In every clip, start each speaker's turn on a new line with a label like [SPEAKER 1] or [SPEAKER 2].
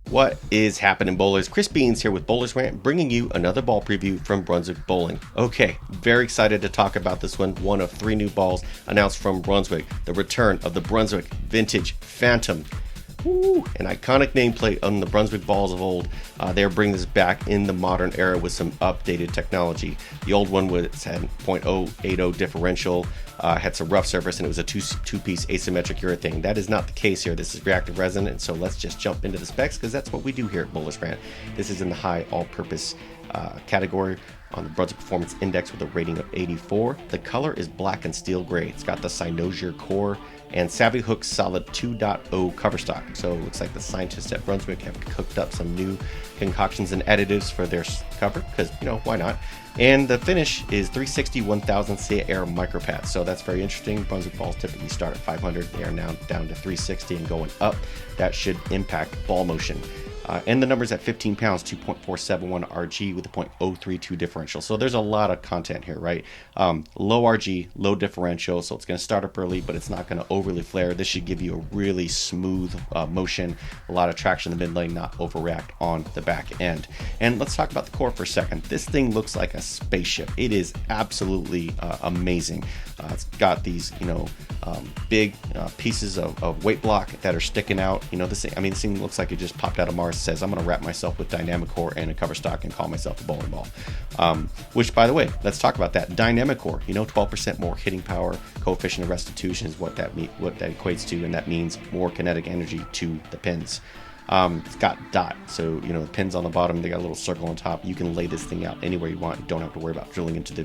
[SPEAKER 1] What is happening, bowlers? Chris Beans here with Bowlers Rant, bringing you another ball preview from Brunswick Bowling. Okay, very excited to talk about this one of 3 new balls announced from Brunswick. The return of the Brunswick Vintage Phantom. Ooh, an iconic nameplate on the Brunswick balls of old. They're bringing this back in the modern era with some updated technology. The old one had 0.080 differential, had some rough surface, and it was a two-piece asymmetric urethane. That is not the case here. This is reactive resin, and so let's just jump into the specs because that's what we do here at Bowlers Rant. This is in the high all-purpose category on the Brunswick Performance Index with a rating of 84. The color is black and steel gray. It's got the cyanogen core and Savvy Hook Solid 2.0 cover stock. So it looks like the scientists at Brunswick have cooked up some new concoctions and additives for their cover, because, you know, why not? And the finish is 360 1000 air micropads. So that's very interesting. Brunswick balls typically start at 500. They are now down to 360 and going up. That should impact ball motion. And the number's at 15 pounds, 2.471 RG with a 0.032 differential. So there's a lot of content here, right? Low RG, low differential, so it's going to start up early, but it's not going to overly flare. This should give you a really smooth motion, a lot of traction in the mid lane, not overreact on the back end. And let's talk about the core for a second. This thing looks like a spaceship. It is absolutely amazing. It's got these, big pieces of weight block that are sticking out. This thing looks like it just popped out of Mars. Says I'm going to wrap myself with dynamic core and a cover stock and call myself a bowling ball. Which, by the way, let's talk about that. Dynamic core, 12% more hitting power, coefficient of restitution is what that equates to, and that means more kinetic energy to the pins. It's got dot, so the pins on the bottom, they got a little circle on top. You can lay this thing out anywhere you want. You don't have to worry about drilling into the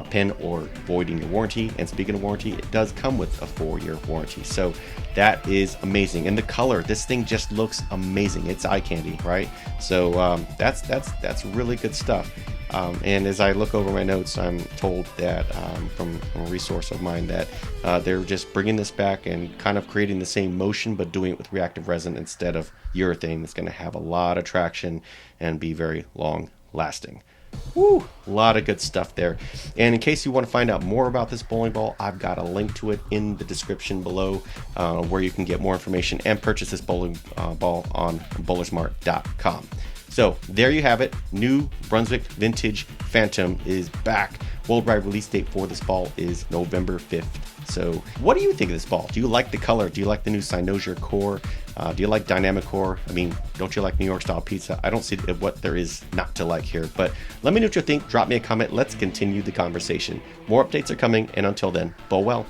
[SPEAKER 1] pin or voiding your warranty. And speaking of warranty, it does come with a 4-year warranty, so that is amazing. And the color, this thing just looks amazing. It's eye candy, right? So that's really good stuff. And as I look over my notes, I'm told that from a resource of mine that they're just bringing this back and kind of creating the same motion, but doing it with reactive resin instead of urethane. It's going to have a lot of traction and be very long lasting. Woo, a lot of good stuff there. And in case you want to find out more about this bowling ball, I've got a link to it in the description below where you can get more information and purchase this bowling ball on bowlersmart.com. So there you have it. New Brunswick Vintage Phantom is back. Worldwide release date for this ball is November 5th. So what do you think of this ball? Do you like the color? Do you like the new cyanogen core? Do you like dynamic core? Don't you like New York style pizza? I don't see what there is not to like here, but let me know what you think. Drop me a comment. Let's continue the conversation. More updates are coming, and until then, bowl well.